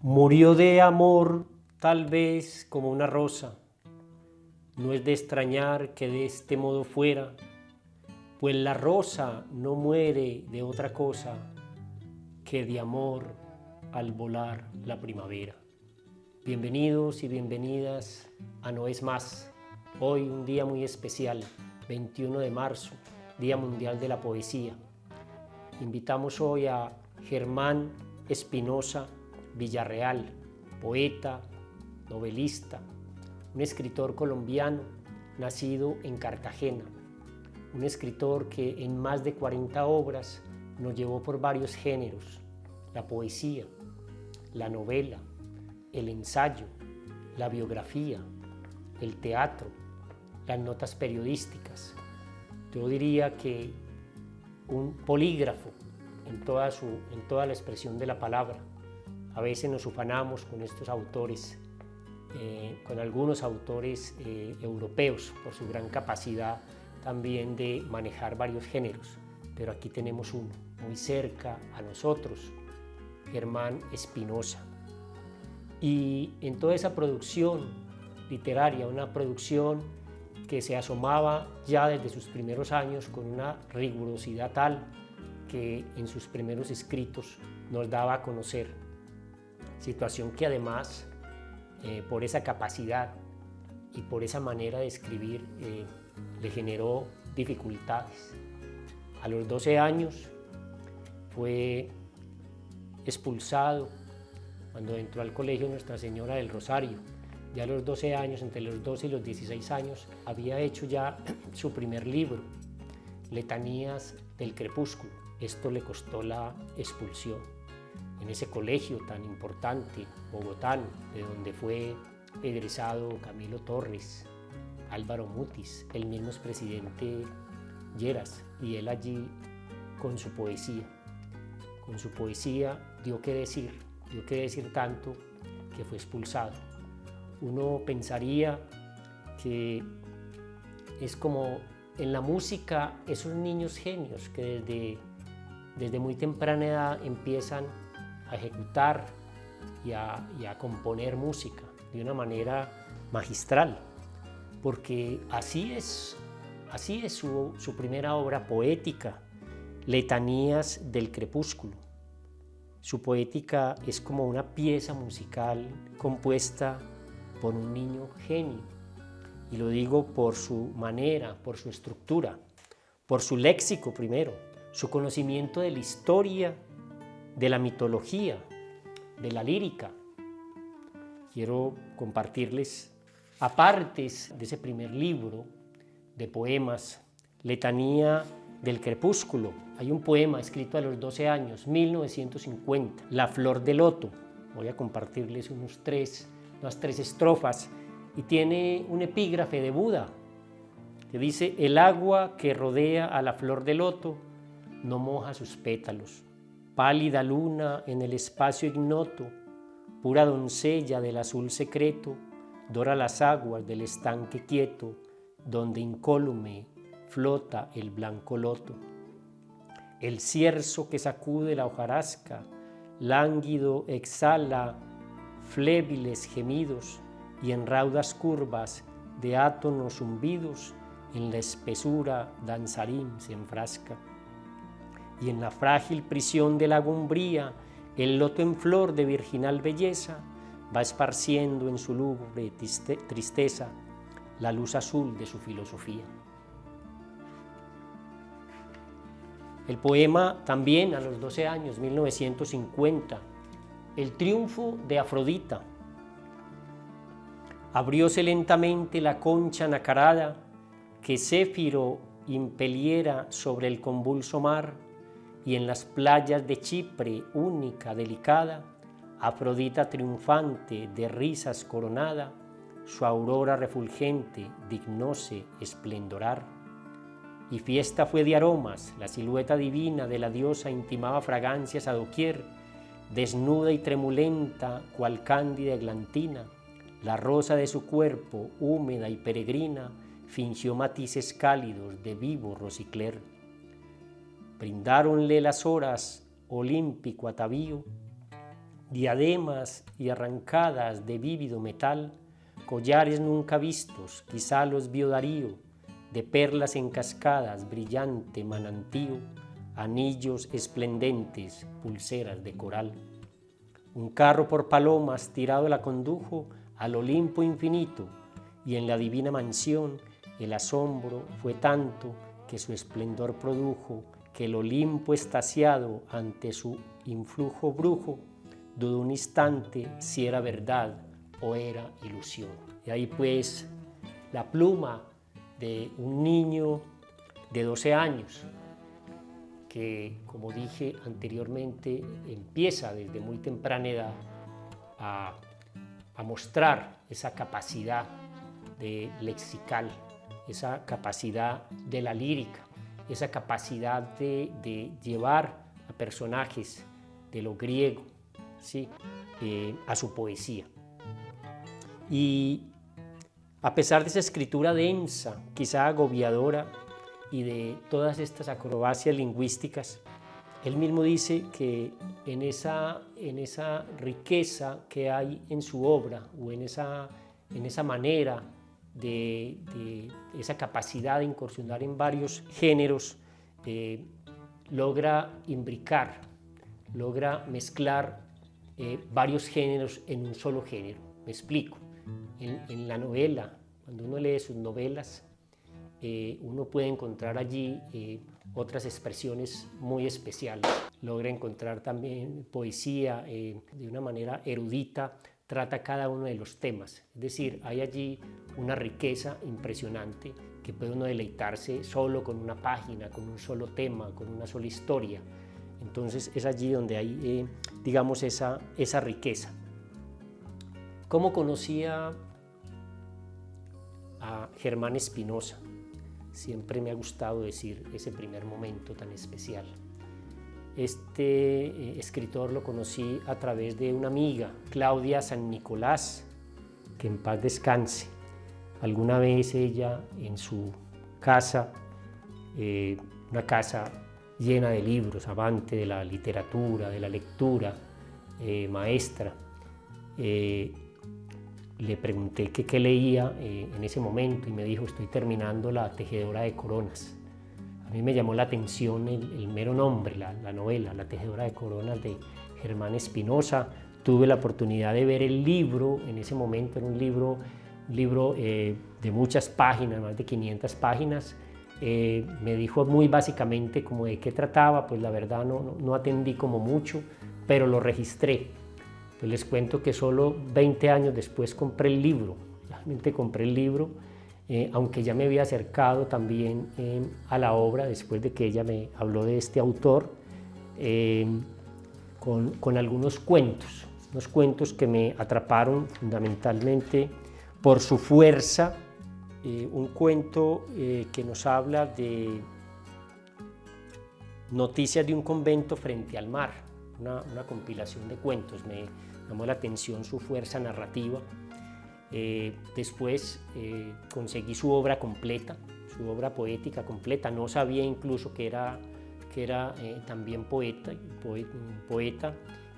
Murió de amor, tal vez como una rosa. No es de extrañar que de este modo fuera, pues la rosa no muere de otra cosa que de amor al volar la primavera. Bienvenidos y bienvenidas a No es más. Hoy un día muy especial, 21 de marzo, Día Mundial de la Poesía. Invitamos hoy a Germán Espinosa Villarreal, poeta, novelista, un escritor colombiano nacido en Cartagena, un escritor que en más de 40 obras nos llevó por varios géneros: la poesía, la novela, el ensayo, la biografía, el teatro, las notas periodísticas. Yo diría que un polígrafo en toda la expresión de la palabra. A veces nos ufanamos con estos autores, con algunos autores europeos, por su gran capacidad también de manejar varios géneros, pero aquí tenemos uno muy cerca a nosotros, Germán Espinosa. Y en toda esa producción literaria, una producción que se asomaba ya desde sus primeros años con una rigurosidad tal que en sus primeros escritos nos daba a conocer, situación que además por esa capacidad y por esa manera de escribir le generó dificultades. A los 12 años fue expulsado cuando entró al colegio Nuestra Señora del Rosario. Ya a los 12 años, entre los 12 y los 16 años, había hecho ya su primer libro, Letanías del Crepúsculo. Esto le costó la expulsión. En ese colegio tan importante, bogotano, de donde fue egresado Camilo Torres, Álvaro Mutis, el mismo expresidente Lleras, y él allí con su poesía dio que decir tanto que fue expulsado. Uno pensaría que es como en la música esos niños genios que desde muy temprana edad empiezan a ejecutar y a componer música de una manera magistral, porque así es su primera obra poética, Letanías del Crepúsculo. Su poética es como una pieza musical compuesta por un niño genio, y lo digo por su manera, por su estructura, por su léxico primero, su conocimiento de la historia, de la mitología, de la lírica. Quiero compartirles apartes de ese primer libro de poemas, Letanía del Crepúsculo. Hay un poema escrito a los 12 años, 1950, La Flor de Loto. Voy a compartirles unas tres estrofas, y tiene un epígrafe de Buda que dice: el agua que rodea a la flor de loto no moja sus pétalos. Pálida luna en el espacio ignoto, pura doncella del azul secreto, dora las aguas del estanque quieto, donde incólume flota el blanco loto. El cierzo que sacude la hojarasca, lánguido exhala flébiles gemidos, y en raudas curvas de átonos zumbidos, en la espesura danzarín se enfrasca. Y en la frágil prisión de la umbría, el loto en flor de virginal belleza va esparciendo en su lúgubre tristeza la luz azul de su filosofía. El poema también a los 12 años, 1950, El triunfo de Afrodita. Abrióse lentamente la concha nacarada que Céfiro impeliera sobre el convulso mar, y en las playas de Chipre, única, delicada, Afrodita triunfante, de risas coronada, su aurora refulgente dignóse esplendorar. Y fiesta fue de aromas, la silueta divina de la diosa intimaba fragancias a doquier, desnuda y tremulenta, cual cándida eglantina, la rosa de su cuerpo, húmeda y peregrina, fingió matices cálidos de vivo rosicler. Brindáronle las horas olímpico atavío, diademas y arrancadas de vívido metal, collares nunca vistos, quizá los vio Darío, de perlas en cascadas, brillante manantío, anillos esplendentes, pulseras de coral. Un carro por palomas tirado la condujo al Olimpo infinito, y en la divina mansión el asombro fue tanto que su esplendor produjo que el Olimpo estasiado ante su influjo brujo dudó un instante si era verdad o era ilusión. Y ahí pues la pluma de un niño de 12 años que, como dije anteriormente, empieza desde muy temprana edad a mostrar esa capacidad de lexical, esa capacidad de la lírica, esa capacidad de llevar a personajes de lo griego, ¿sí? A su poesía. Y a pesar de esa escritura densa, quizá agobiadora, y de todas estas acrobacias lingüísticas, él mismo dice que en esa riqueza que hay en su obra, o en esa manera de esa capacidad de incursionar en varios géneros, logra imbricar, logra mezclar varios géneros en un solo género. Me explico. En la novela, cuando uno lee sus novelas, uno puede encontrar allí otras expresiones muy especiales. Logra encontrar también poesía de una manera erudita, trata cada uno de los temas. Es decir, hay allí una riqueza impresionante que puede uno deleitarse solo con una página, con un solo tema, con una sola historia. Entonces es allí donde hay, digamos, esa riqueza. ¿Cómo conocía a Germán Espinosa? Siempre me ha gustado decir ese primer momento tan especial. Este escritor lo conocí a través de una amiga, Claudia San Nicolás, que en paz descanse. Alguna vez ella en su casa, una casa llena de libros, amante de la literatura, de la lectura, maestra, le pregunté qué leía en ese momento y me dijo: estoy terminando La tejedora de coronas. A mí me llamó la atención el mero nombre, la novela, La tejedora de coronas de Germán Espinosa. Tuve la oportunidad de ver el libro, en ese momento era un libro de muchas páginas, más de 500 páginas. Me dijo muy básicamente como de qué trataba, pues la verdad no atendí como mucho, pero lo registré. Pues les cuento que solo 20 años después compré el libro, realmente compré el libro, aunque ya me había acercado también a la obra después de que ella me habló de este autor, con algunos cuentos, unos cuentos que me atraparon fundamentalmente por su fuerza. Un cuento que nos habla de noticias de un convento frente al mar, una compilación de cuentos. Me llamó la atención su fuerza narrativa. Después conseguí su obra completa, su obra poética completa. No sabía incluso que era también poeta,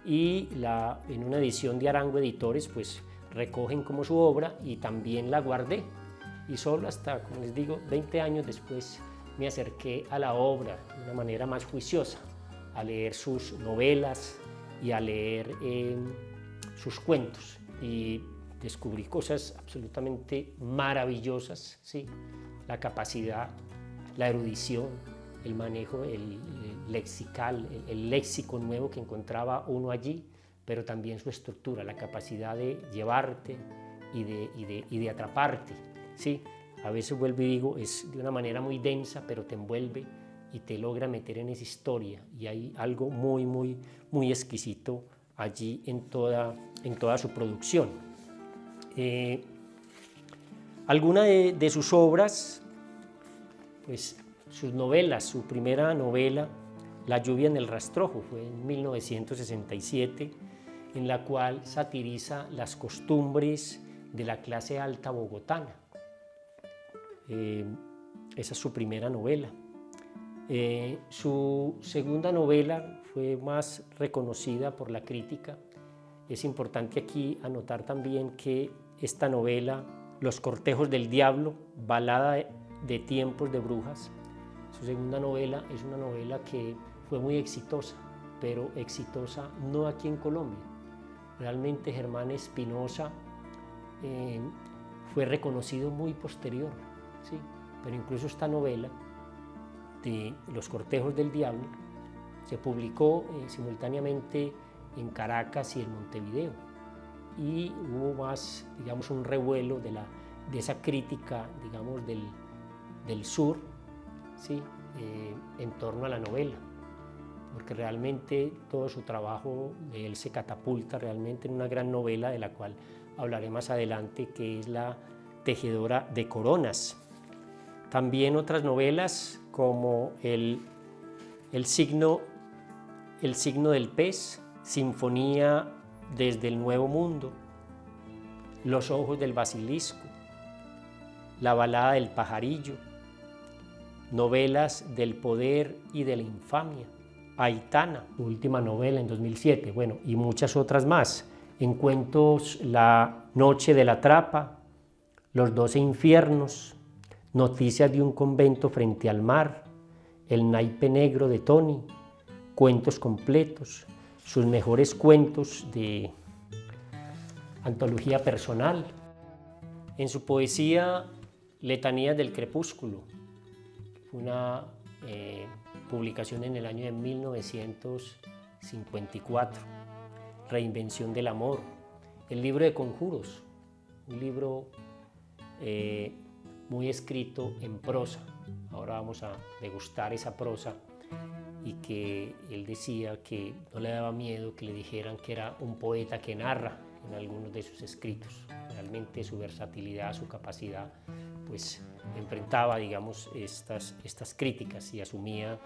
y en una edición de Arango Editores pues recogen como su obra y también la guardé. Y solo hasta, como les digo, 20 años después me acerqué a la obra de una manera más juiciosa, a leer sus novelas y a leer sus cuentos, y descubrí cosas absolutamente maravillosas, ¿sí? La capacidad, la erudición, el manejo, el lexical, el léxico nuevo que encontraba uno allí, pero también su estructura, la capacidad de llevarte y de atraparte, ¿sí? A veces vuelvo y digo, es de una manera muy densa, pero te envuelve y te logra meter en esa historia, y hay algo muy, muy, muy exquisito allí en toda su producción. Alguna de sus obras, pues sus novelas, su primera novela, La lluvia en el rastrojo, fue en 1967, en la cual satiriza las costumbres de la clase alta bogotana. Esa es su primera novela. Su segunda novela fue más reconocida por la crítica, Es importante aquí anotar también que esta novela, Los cortejos del diablo, balada de tiempos de brujas, su segunda novela, es una novela que fue muy exitosa, pero exitosa no aquí en Colombia. Realmente Germán Espinosa fue reconocido muy posterior, ¿sí? Pero incluso esta novela de Los cortejos del diablo se publicó simultáneamente en Caracas y en Montevideo, y hubo más, digamos, un revuelo de esa crítica, digamos, del sur, ¿sí? En torno a la novela, porque realmente todo su trabajo de él se catapulta realmente en una gran novela de la cual hablaré más adelante, que es La tejedora de coronas. También otras novelas como el signo del pez, Sinfonía desde el Nuevo Mundo, Los ojos del basilisco, La balada del pajarillo, Novelas del poder y de la infamia, Aitana, su última novela en 2007, bueno, y muchas otras más. En cuentos, La noche de la trapa, Los 12 infiernos, Noticias de un convento frente al mar, El naipe negro de Tony, Cuentos completos, sus mejores cuentos de antología personal. En su poesía, Letanías del crepúsculo, una publicación en el año de 1954, Reinvención del amor, el libro de conjuros, un libro muy escrito en prosa. Ahora vamos a degustar esa prosa, y que él decía que no le daba miedo que le dijeran que era un poeta que narra en algunos de sus escritos. Realmente su versatilidad, su capacidad, pues enfrentaba, digamos, estas críticas y asumía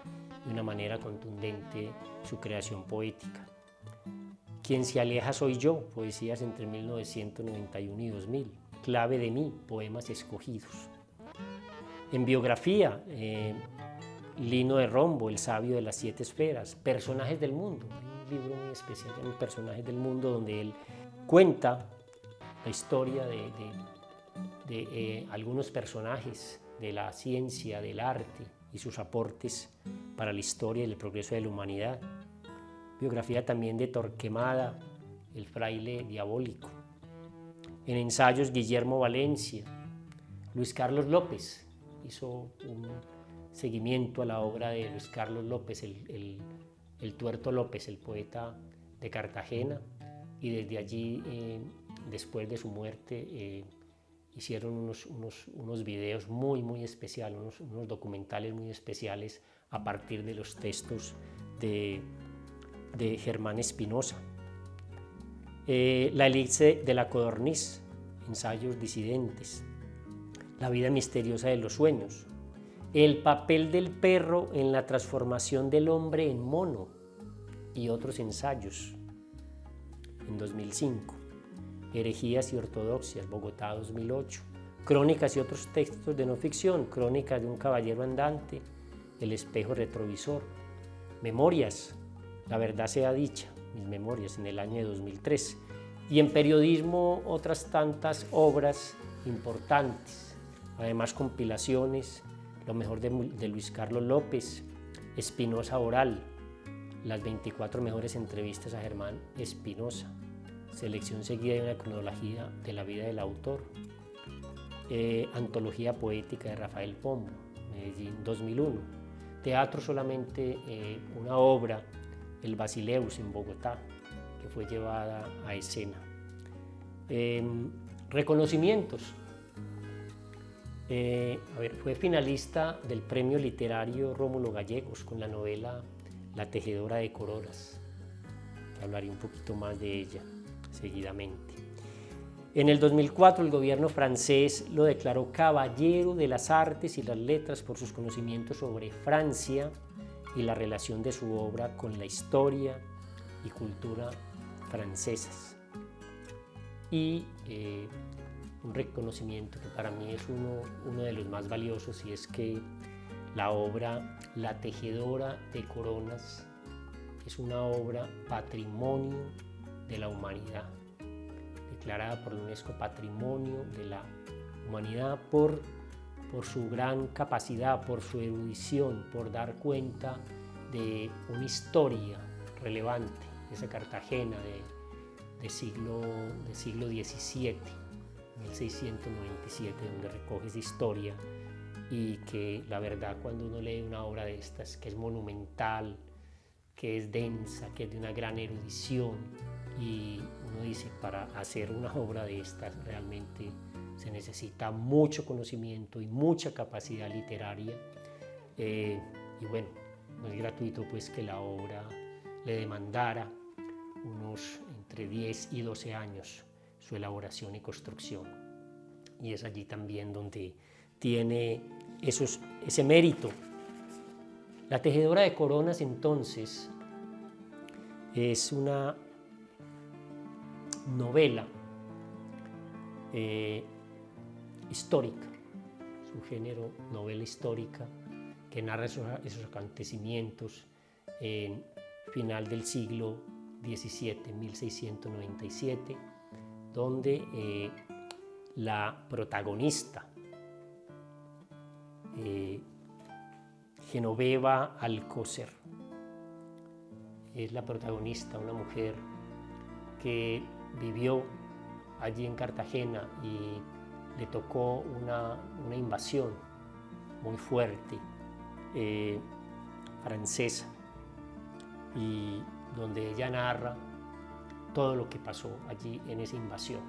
de una manera contundente su creación poética. Quien se aleja soy yo, poesías entre 1991 y 2000. Clave de mí, poemas escogidos. En biografía, Lino de Rombo, El sabio de las 7 esferas, Personajes del mundo, un libro muy especial, Personajes del mundo, donde él cuenta la historia de algunos personajes de la ciencia, del arte y sus aportes para la historia y el progreso de la humanidad. Biografía también de Torquemada, el fraile diabólico. En ensayos, Guillermo Valencia. Luis Carlos López hizo un seguimiento a la obra de Luis Carlos López, el Tuerto López, el poeta de Cartagena, y desde allí, después de su muerte, hicieron unos videos muy especiales, unos documentales muy especiales a partir de los textos de Germán Espinosa. La elipse de la codorniz, ensayos disidentes. La vida misteriosa de los sueños. El papel del perro en la transformación del hombre en mono, y otros ensayos. En 2005. Herejías y ortodoxias, Bogotá 2008. Crónicas y otros textos de no ficción. Crónicas de un caballero andante, El espejo retrovisor. Memorias, La verdad sea dicha, mis memorias, en el año de 2003. Y en periodismo, otras tantas obras importantes. Además, compilaciones, lo mejor de Luis Carlos López, Espinosa Oral, las 24 mejores entrevistas a Germán Espinosa, selección seguida de una cronología de la vida del autor, antología poética de Rafael Pombo, Medellín 2001, teatro solamente una obra, El Basileus en Bogotá, que fue llevada a escena. Reconocimientos. Fue finalista del Premio Literario Rómulo Gallegos con la novela La tejedora de coronas. Hablaré un poquito más de ella seguidamente. En el 2004 el gobierno francés lo declaró caballero de las artes y las letras por sus conocimientos sobre Francia y la relación de su obra con la historia y cultura francesas. Y un reconocimiento que para mí es uno de los más valiosos, y es que la obra La tejedora de coronas es una obra patrimonio de la humanidad, declarada por la UNESCO Patrimonio de la Humanidad por su gran capacidad, por su erudición, por dar cuenta de una historia relevante, esa Cartagena del siglo XVII, 1697, donde recoge esa historia, y que la verdad, cuando uno lee una obra de estas, que es monumental, que es densa, que es de una gran erudición, y uno dice, para hacer una obra de estas realmente se necesita mucho conocimiento y mucha capacidad literaria, y bueno, no es gratuito pues que la obra le demandara unos entre 10 y 12 años su elaboración y construcción, y es allí también donde tiene ese mérito. La tejedora de coronas, entonces, es una novela histórica, su género novela histórica, que narra esos acontecimientos en final del siglo XVII, 1697, donde la protagonista, Genoveva Alcocer, es la protagonista, una mujer que vivió allí en Cartagena y le tocó una invasión muy fuerte francesa, y donde ella narra todo lo que pasó allí en esa invasión.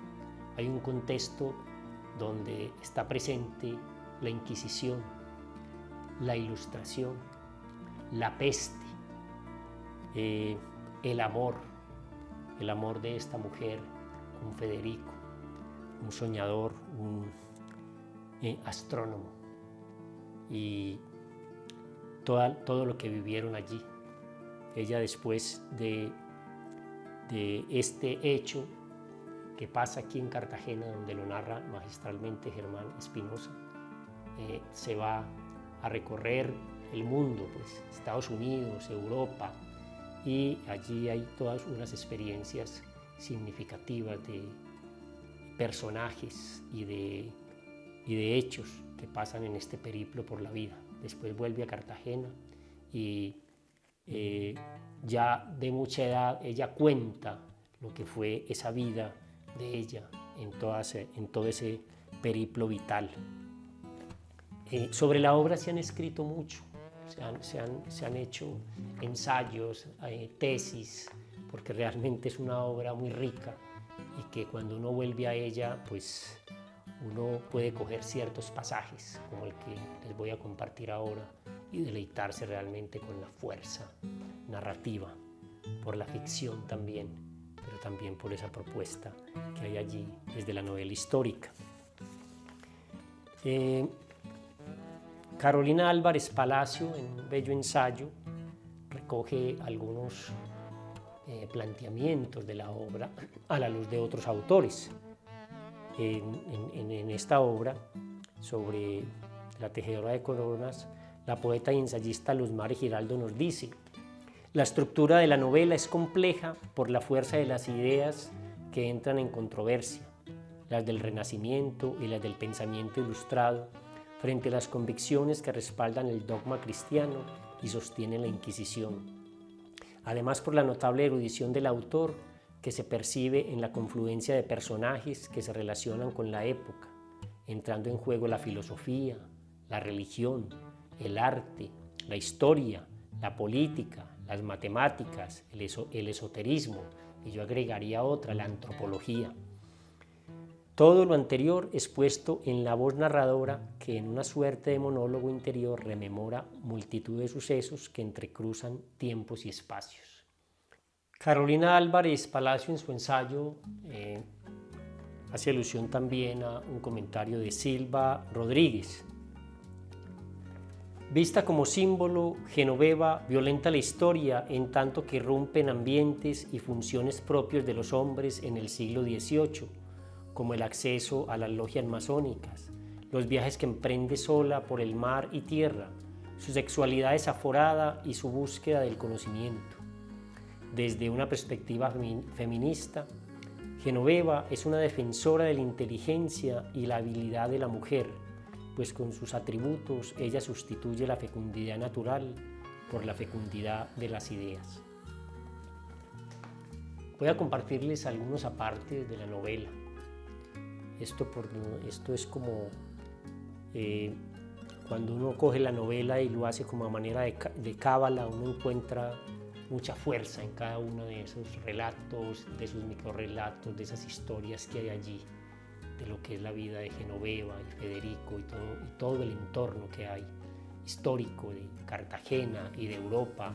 Hay un contexto donde está presente la Inquisición, la Ilustración, la peste, el amor de esta mujer con Federico, un soñador, un astrónomo, y todo lo que vivieron allí. Ella, después de este hecho que pasa aquí en Cartagena, donde lo narra magistralmente Germán Espinosa, se va a recorrer el mundo, pues Estados Unidos, Europa, y allí hay todas unas experiencias significativas de personajes y de hechos que pasan en este periplo por la vida. Después vuelve a Cartagena y ya de mucha edad ella cuenta lo que fue esa vida de ella en todo ese periplo vital. Sobre la obra se han escrito mucho, se han hecho ensayos, tesis, porque realmente es una obra muy rica, y que cuando uno vuelve a ella, pues uno puede coger ciertos pasajes, como el que les voy a compartir ahora, y deleitarse realmente con la fuerza narrativa, por la ficción también, pero también por esa propuesta que hay allí desde la novela histórica. Carolina Álvarez Palacio, en un bello ensayo, recoge algunos planteamientos de la obra a la luz de otros autores. En esta obra sobre la tejedora de coronas, la poeta y ensayista Luzmare Giraldo nos dice: la estructura de la novela es compleja por la fuerza de las ideas que entran en controversia, las del Renacimiento y las del pensamiento ilustrado, frente a las convicciones que respaldan el dogma cristiano y sostienen la Inquisición. Además, por la notable erudición del autor, que se percibe en la confluencia de personajes que se relacionan con la época, entrando en juego la filosofía, la religión, el arte, la historia, la política, las matemáticas, el esoterismo, y yo agregaría otra, la antropología. Todo lo anterior expuesto en la voz narradora, que en una suerte de monólogo interior rememora multitud de sucesos que entrecruzan tiempos y espacios. Carolina Álvarez Palacio, en su ensayo, hace alusión también a un comentario de Silva Rodríguez. Vista como símbolo, Genoveva violenta la historia en tanto que irrumpen ambientes y funciones propios de los hombres en el siglo XVIII, como el acceso a las logias masónicas, los viajes que emprende sola por el mar y tierra, su sexualidad desaforada y su búsqueda del conocimiento. Desde una perspectiva feminista, Genoveva es una defensora de la inteligencia y la habilidad de la mujer, pues con sus atributos ella sustituye la fecundidad natural por la fecundidad de las ideas. Voy a compartirles algunos apartes de la novela. Esto es como cuando uno coge la novela y lo hace como a manera de cábala, uno encuentra mucha fuerza en cada uno de esos relatos, de esos microrrelatos, de esas historias que hay allí, de lo que es la vida de Genoveva y Federico y todo el entorno que hay histórico de Cartagena y de Europa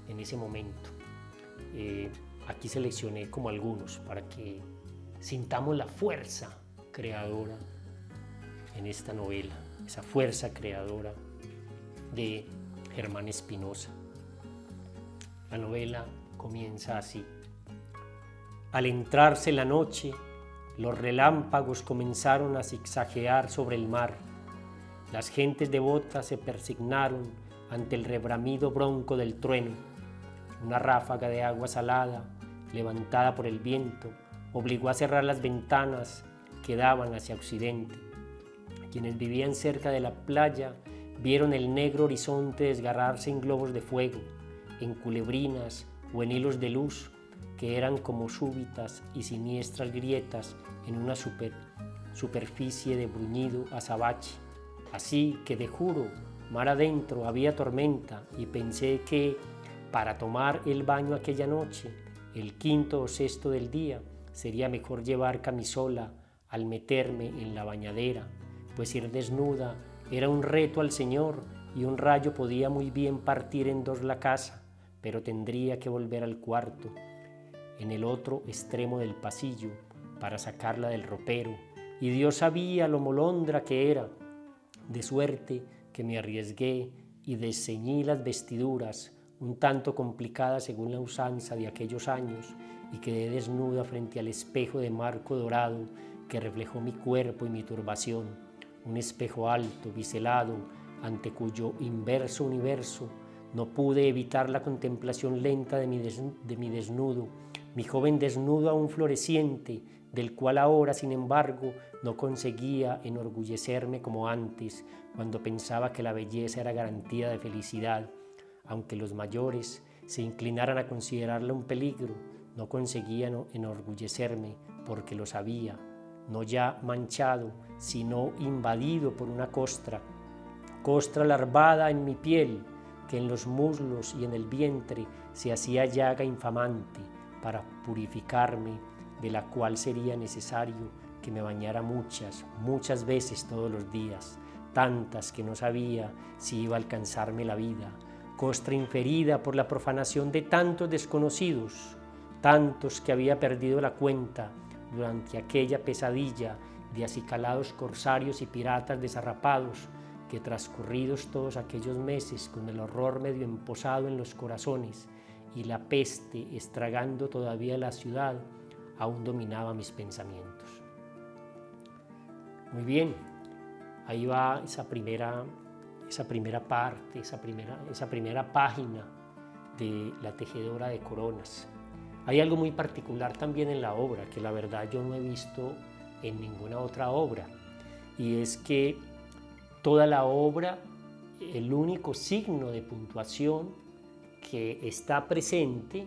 en ese momento. Aquí seleccioné como algunos para que sintamos la fuerza creadora en esta novela, esa fuerza creadora de Germán Espinosa. La novela comienza así. Al entrarse la noche, los relámpagos comenzaron a zigzaguear sobre el mar. Las gentes devotas se persignaron ante el rebramido bronco del trueno. Una ráfaga de agua salada, levantada por el viento, obligó a cerrar las ventanas que daban hacia occidente. Quienes vivían cerca de la playa vieron el negro horizonte desgarrarse en globos de fuego, en culebrinas o en hilos de luz que eran como súbitas y siniestras grietas en una superficie de bruñido azabache. Así que te juro, mar adentro había tormenta y pensé que para tomar el baño aquella noche, el quinto o sexto del día, sería mejor llevar camisola al meterme en la bañadera, pues ir desnuda era un reto al Señor y un rayo podía muy bien partir en dos la casa, pero tendría que volver al cuarto, en el otro extremo del pasillo, para sacarla del ropero, y Dios sabía lo molondra que era, de suerte que me arriesgué y desceñí las vestiduras, un tanto complicadas según la usanza de aquellos años, y quedé desnuda frente al espejo de marco dorado que reflejó mi cuerpo y mi turbación, un espejo alto, biselado, ante cuyo inverso universo no pude evitar la contemplación lenta de mi desnudo, mi joven desnudo aún floreciente, del cual ahora, sin embargo, no conseguía enorgullecerme como antes, cuando pensaba que la belleza era garantía de felicidad. Aunque los mayores se inclinaran a considerarla un peligro, no conseguía enorgullecerme porque lo sabía, no ya manchado, sino invadido por una costra larvada en mi piel, que en los muslos y en el vientre se hacía llaga infamante para purificarme, de la cual sería necesario que me bañara muchas veces todos los días, tantas que no sabía si iba a alcanzarme la vida, costra inferida por la profanación de tantos desconocidos, tantos que había perdido la cuenta durante aquella pesadilla de acicalados corsarios y piratas desarrapados, que transcurridos todos aquellos meses con el horror medio emposado en los corazones y la peste estragando todavía la ciudad, aún dominaba mis pensamientos. Muy bien, ahí va esa primera parte, esa primera página de La tejedora de coronas. Hay algo muy particular también en la obra, que la verdad yo no he visto en ninguna otra obra, y es que toda la obra, el único signo de puntuación que está presente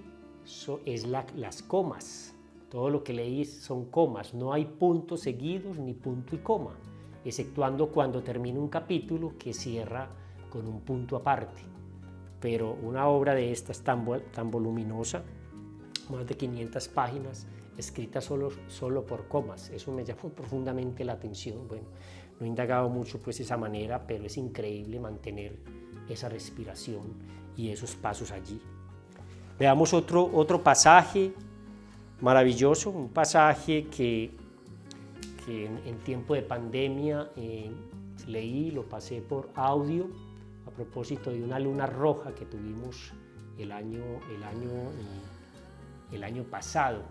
es las comas. Todo lo que leí son comas, no hay puntos seguidos ni punto y coma, exceptuando cuando termina un capítulo que cierra con un punto aparte. Pero una obra de estas tan voluminosa, más de 500 páginas, escrita solo por comas, eso me llamó profundamente la atención. Bueno, no he indagado mucho pues esa manera, pero es increíble mantener esa respiración y esos pasos allí. Veamos otro pasaje maravilloso, un pasaje que en tiempo de pandemia leí, lo pasé por audio a propósito de una luna roja que tuvimos el año pasado,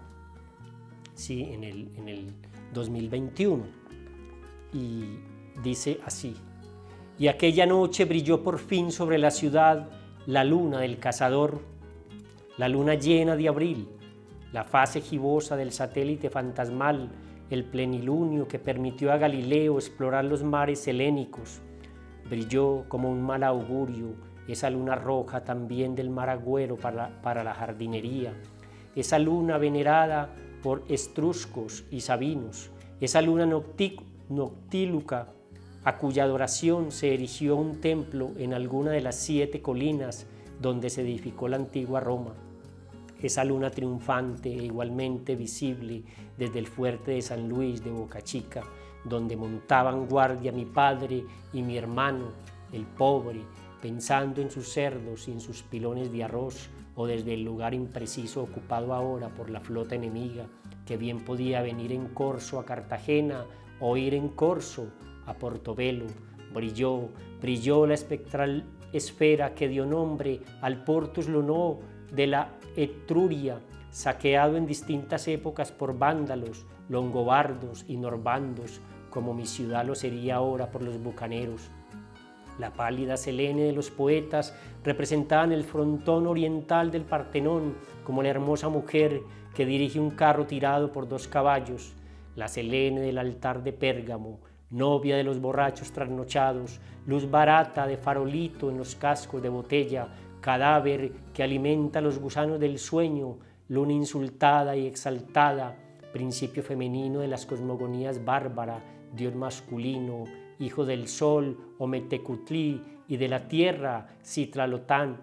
sí, en el 2021, y dice así: y aquella noche brilló por fin sobre la ciudad la luna del cazador, la luna llena de abril, la fase gibosa del satélite fantasmal, el plenilunio que permitió a Galileo explorar los mares helénicos. Brilló como un mal augurio esa luna roja también del mar Agüero para la jardinería, esa luna venerada por etruscos y sabinos, esa luna noctíluca a cuya adoración se erigió un templo en alguna de las 7 colinas donde se edificó la antigua Roma. Esa luna triunfante e igualmente visible desde el fuerte de San Luis de Boca Chica, donde montaban guardia mi padre y mi hermano, el pobre, pensando en sus cerdos y en sus pilones de arroz, o desde el lugar impreciso ocupado ahora por la flota enemiga, que bien podía venir en corso a Cartagena o ir en corso a Portobelo. Brilló la espectral esfera que dio nombre al Portus Luno de la Etruria, saqueado en distintas épocas por vándalos, longobardos y normandos, como mi ciudad lo sería ahora por los bucaneros. La pálida Selene de los poetas representada en el frontón oriental del Partenón como la hermosa mujer que dirige un carro tirado por 2 caballos, la Selene del altar de Pérgamo, novia de los borrachos trasnochados, luz barata de farolito en los cascos de botella, cadáver que alimenta a los gusanos del sueño, luna insultada y exaltada, principio femenino de las cosmogonías bárbara, dios masculino, hijo del sol, Ometecutli, y de la tierra, Citlalotlán,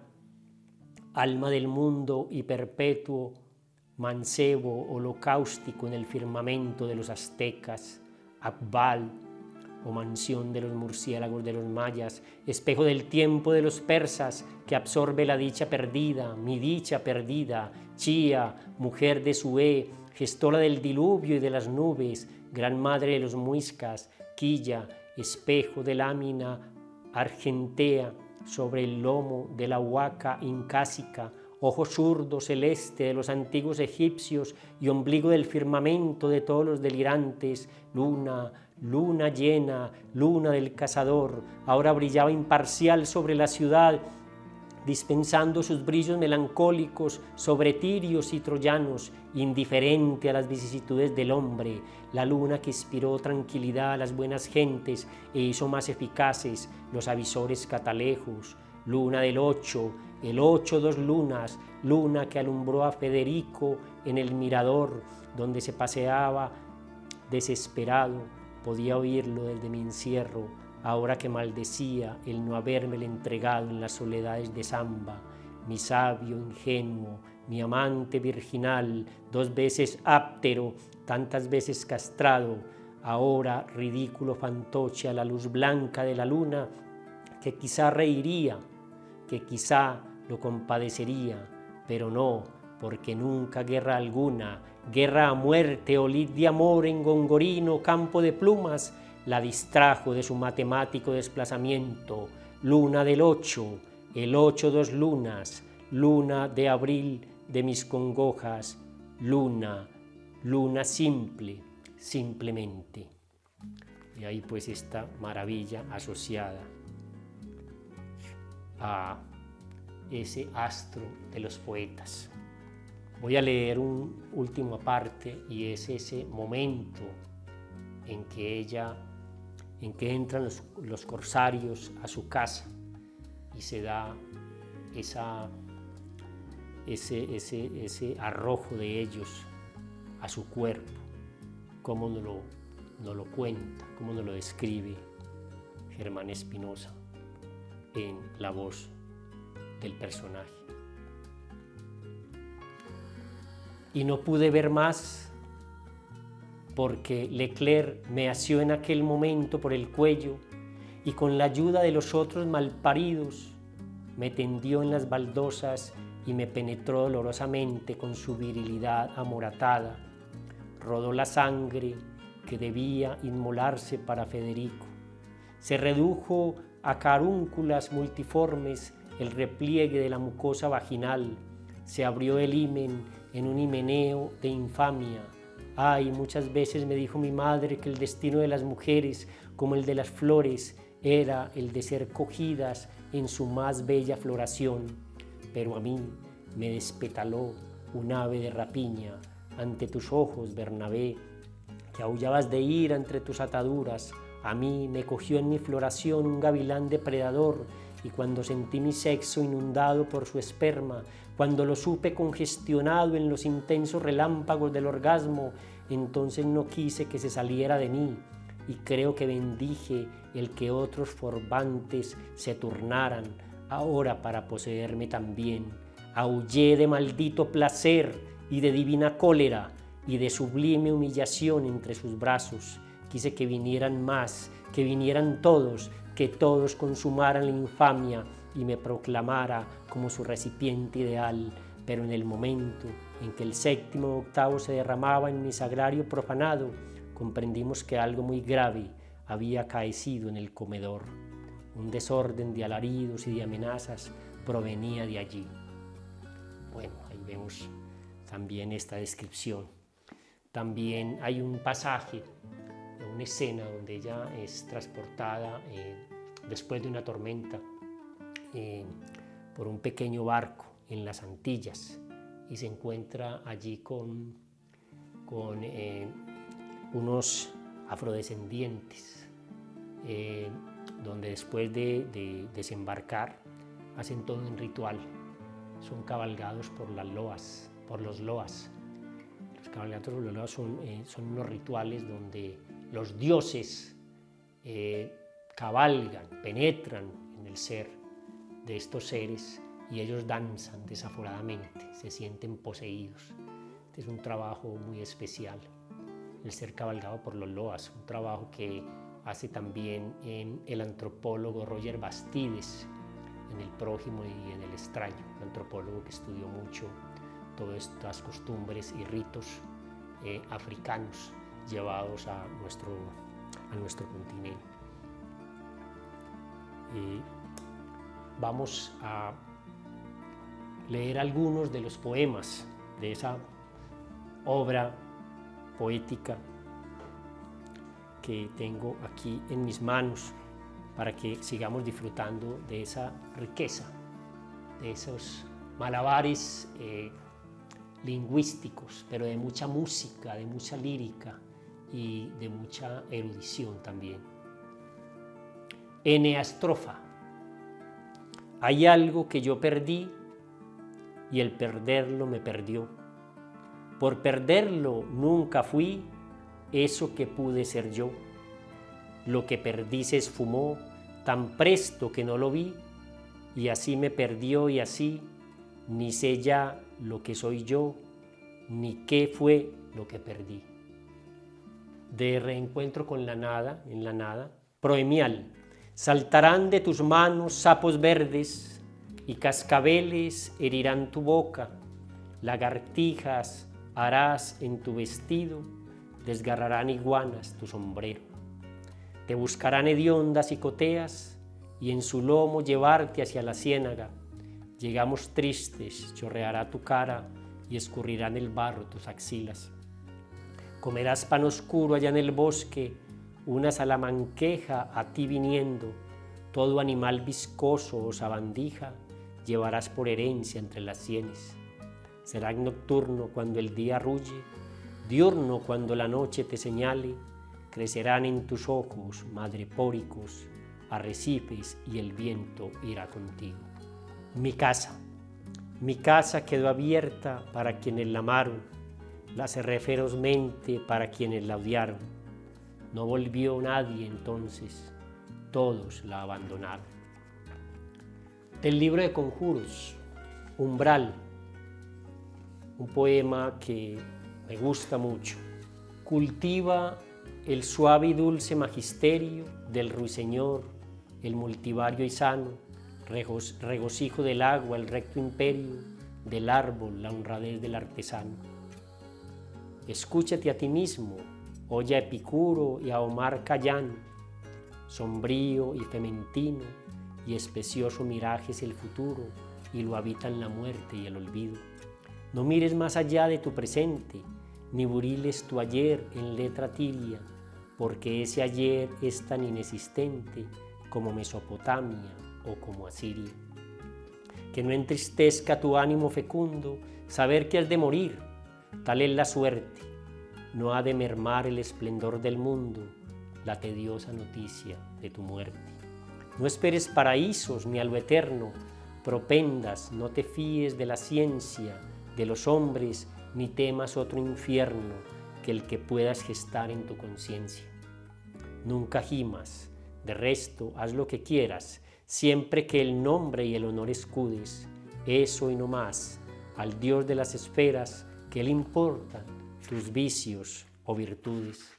alma del mundo y perpetuo, mancebo holocáustico en el firmamento de los aztecas, Akbal, o mansión de los murciélagos de los mayas, espejo del tiempo de los persas que absorbe la dicha perdida, mi dicha perdida, Chía, mujer de Sué, gestora del diluvio y de las nubes, gran madre de los muiscas, Quilla, espejo de lámina argentea sobre el lomo de la huaca incásica, ojo zurdo celeste de los antiguos egipcios y ombligo del firmamento de todos los delirantes, luna llena, luna del cazador, ahora brillaba imparcial sobre la ciudad, dispensando sus brillos melancólicos sobre tirios y troyanos, indiferente a las vicisitudes del hombre, la luna que inspiró tranquilidad a las buenas gentes e hizo más eficaces los avisores catalejos, luna del 8, el 8 2 lunas, luna que alumbró a Federico en el mirador, donde se paseaba desesperado, podía oírlo desde mi encierro, ahora que maldecía el no habérmele entregado en las soledades de Zamba, mi sabio ingenuo, mi amante virginal, 2 veces áptero, tantas veces castrado, ahora ridículo fantoche a la luz blanca de la luna, que quizá reiría, que quizá lo compadecería, pero no, porque nunca guerra alguna, guerra a muerte o lid de amor en Gongorino, campo de plumas, la distrajo de su matemático desplazamiento, luna del 8, el 8 2 lunas, luna de abril de mis congojas, luna simple, simplemente. Y ahí pues esta maravilla asociada a ese astro de los poetas. Voy a leer un último aparte y es ese momento en que entran los corsarios a su casa y se da ese arrojo de ellos a su cuerpo, cómo nos lo cuenta, cómo nos lo describe Germán Espinosa en la voz del personaje. Y no pude ver más porque Leclerc me asió en aquel momento por el cuello y con la ayuda de los otros malparidos me tendió en las baldosas y me penetró dolorosamente con su virilidad amoratada. Rodó la sangre que debía inmolarse para Federico. Se redujo a carúnculas multiformes el repliegue de la mucosa vaginal. Se abrió el himen en un himeneo de infamia. Ay, muchas veces me dijo mi madre que el destino de las mujeres, como el de las flores, era el de ser cogidas en su más bella floración. Pero a mí me despetaló un ave de rapiña ante tus ojos, Bernabé, que aullabas de ira entre tus ataduras. A mí me cogió en mi floración un gavilán depredador, y cuando sentí mi sexo inundado por su esperma, cuando lo supe congestionado en los intensos relámpagos del orgasmo, entonces no quise que se saliera de mí, y creo que bendije el que otros forbantes se turnaran ahora para poseerme también. Aullé de maldito placer y de divina cólera y de sublime humillación entre sus brazos. Quise que vinieran más, que vinieran todos, que todos consumaran la infamia y me proclamara como su recipiente ideal. Pero en el momento en que el séptimo octavo se derramaba en mi sagrario profanado, comprendimos que algo muy grave había acaecido en el comedor. Un desorden de alaridos y de amenazas provenía de allí. Bueno, ahí vemos también esta descripción. También hay un pasaje, una escena donde ella es transportada después de una tormenta por un pequeño barco en las Antillas y se encuentra allí con unos afrodescendientes donde después de desembarcar hacen todo un ritual. Son cabalgados por los loas. Los cabalgados por los loas son unos rituales donde los dioses cabalgan, penetran en el ser de estos seres y ellos danzan desaforadamente, se sienten poseídos. Este es un trabajo muy especial, el ser cabalgado por los loas, un trabajo que hace también el antropólogo Roger Bastides en El prójimo y en el extraño, un antropólogo que estudió mucho todas estas costumbres y ritos africanos llevados a nuestro continente. Vamos a leer algunos de los poemas de esa obra poética que tengo aquí en mis manos para que sigamos disfrutando de esa riqueza, de esos malabares lingüísticos, pero de mucha música, de mucha lírica y de mucha erudición también. Eneastrofa. Hay algo que yo perdí y el perderlo me perdió. Por perderlo nunca fui eso que pude ser yo. Lo que perdí se esfumó tan presto que no lo vi, y así me perdió y así ni sé ya lo que soy yo, ni qué fue lo que perdí. De reencuentro con la nada, en la nada, proemial. Saltarán de tus manos sapos verdes y cascabeles herirán tu boca, lagartijas harás en tu vestido, desgarrarán iguanas tu sombrero. Te buscarán hediondas y coteas y en su lomo llevarte hacia la ciénaga. Llegamos tristes, chorreará tu cara y escurrirán el barro tus axilas. Comerás pan oscuro allá en el bosque, una salamanqueja a ti viniendo, todo animal viscoso o sabandija llevarás por herencia entre las sienes. Serás nocturno cuando el día rulle, diurno cuando la noche te señale, crecerán en tus ojos madrepóricos, arrecifes y el viento irá contigo. Mi casa quedó abierta para quienes la amaron, la cerré ferozmente para quienes la odiaron. No volvió nadie entonces, todos la abandonaron. Del libro de conjuros, Umbral, un poema que me gusta mucho. Cultiva el suave y dulce magisterio del ruiseñor, el multivario y sano, regocijo del agua, el recto imperio del árbol, la honradez del artesano. Escúchate a ti mismo, oye a Epicuro y a Omar Khayyam, sombrío y fementino y especioso miraje es el futuro y lo habitan la muerte y el olvido. No mires más allá de tu presente, ni buriles tu ayer en letra tibia, porque ese ayer es tan inexistente como Mesopotamia o como Asiria. que no entristezca tu ánimo fecundo saber que has de morir, tal es la suerte, no ha de mermar el esplendor del mundo la tediosa noticia de tu muerte. No esperes paraísos ni a lo eterno propendas, no te fíes de la ciencia, de los hombres, ni temas otro infierno que el que puedas gestar en tu conciencia. Nunca gimas, de resto haz lo que quieras, siempre que el nombre y el honor escudes, eso y no más, al Dios de las esferas, que le importan tus vicios o virtudes.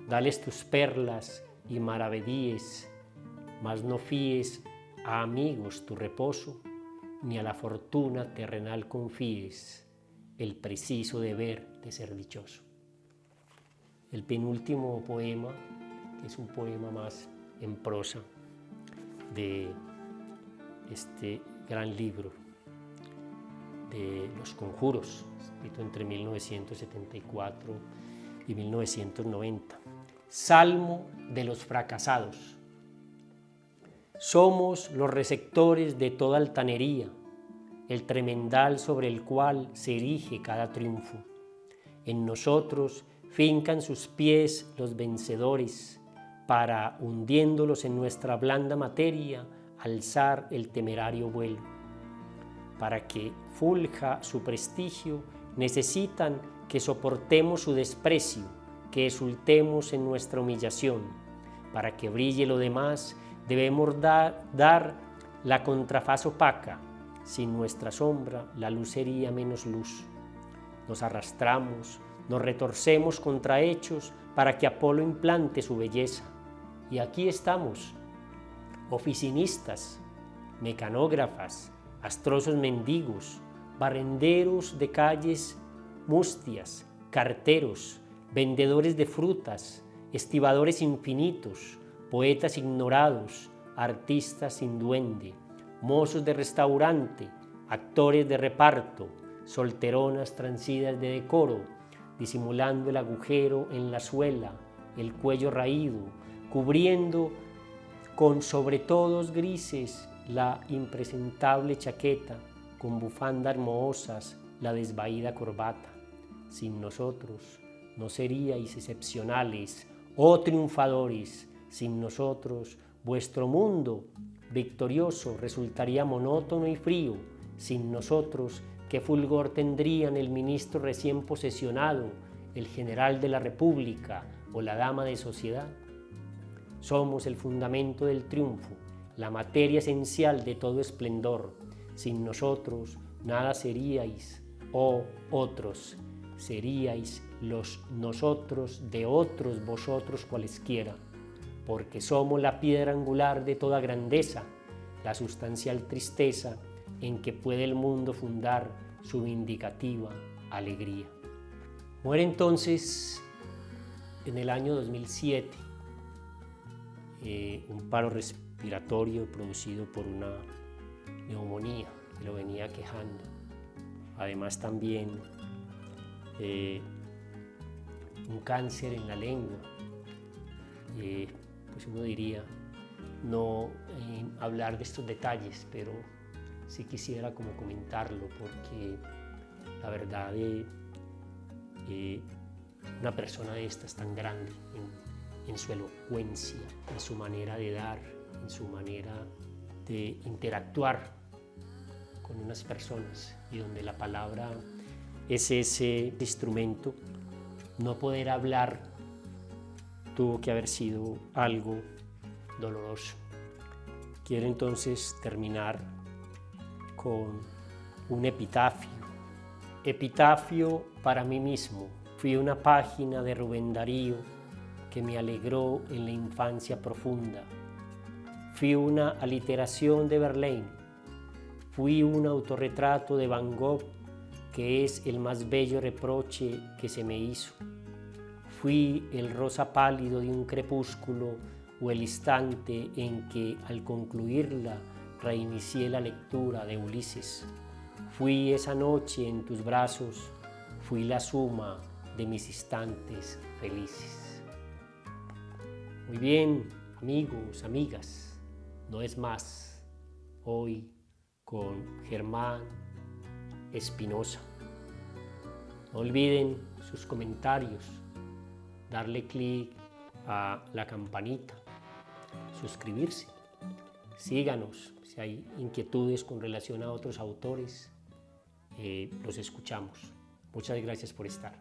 Dales tus perlas y maravedíes, mas no fíes a amigos tu reposo, ni a la fortuna terrenal confíes el preciso deber de ser dichoso. El penúltimo poema es un poema más en prosa de este gran libro de Los Conjuros, escrito entre 1974 y 1990. Salmo de los fracasados. Somos los receptores de toda altanería, el tremendal sobre el cual se erige cada triunfo. En nosotros fincan sus pies los vencedores, para, hundiéndolos en nuestra blanda materia, alzar el temerario vuelo. Para que fulja su prestigio, necesitan que soportemos su desprecio, que exultemos en nuestra humillación. Para que brille lo demás, debemos dar la contrafaz opaca. Sin nuestra sombra, la luz sería menos luz. Nos arrastramos, nos retorcemos contra hechos para que Apolo implante su belleza. Y aquí estamos, oficinistas, mecanógrafas, astrosos mendigos, barrenderos de calles mustias, carteros, vendedores de frutas, estibadores infinitos, poetas ignorados, artistas sin duende, mozos de restaurante, actores de reparto, solteronas transidas de decoro, disimulando el agujero en la suela, el cuello raído, cubriendo con sobretodos grises la impresentable chaqueta, con bufandas mohosas la desvaída corbata. Sin nosotros no seríais excepcionales, oh triunfadores, sin nosotros vuestro mundo victorioso resultaría monótono y frío, sin nosotros qué fulgor tendrían el ministro recién posesionado, el general de la República o la dama de sociedad. Somos el fundamento del triunfo, la materia esencial de todo esplendor. Sin nosotros nada seríais, oh otros, seríais los nosotros de otros vosotros cualesquiera, porque somos la piedra angular de toda grandeza, la sustancial tristeza en que puede el mundo fundar su vindicativa alegría. Muere entonces en el año 2007, un paro respiratorio producido por una neumonía que lo venía quejando. Además también un cáncer en la lengua. Pues uno diría no hablar de estos detalles, pero sí quisiera como comentarlo, porque la verdad una persona de estas tan grande en su elocuencia, en su manera de dar, en su manera de interactuar con unas personas, y donde la palabra es ese instrumento, no poder hablar tuvo que haber sido algo doloroso. Quiero entonces terminar con un epitafio. Epitafio para mí mismo. Fui una página de Rubén Darío que me alegró en la infancia profunda. Fui una aliteración de Verlaine. Fui un autorretrato de Van Gogh, que es el más bello reproche que se me hizo. Fui el rosa pálido de un crepúsculo o el instante en que, al concluirla, reinicié la lectura de Ulises. Fui esa noche en tus brazos, fui la suma de mis instantes felices. Muy bien, amigos, amigas, no es más. Hoy con Germán Espinosa. No olviden sus comentarios, darle clic a la campanita, suscribirse. Síganos, si hay inquietudes con relación a otros autores, los escuchamos. Muchas gracias por estar.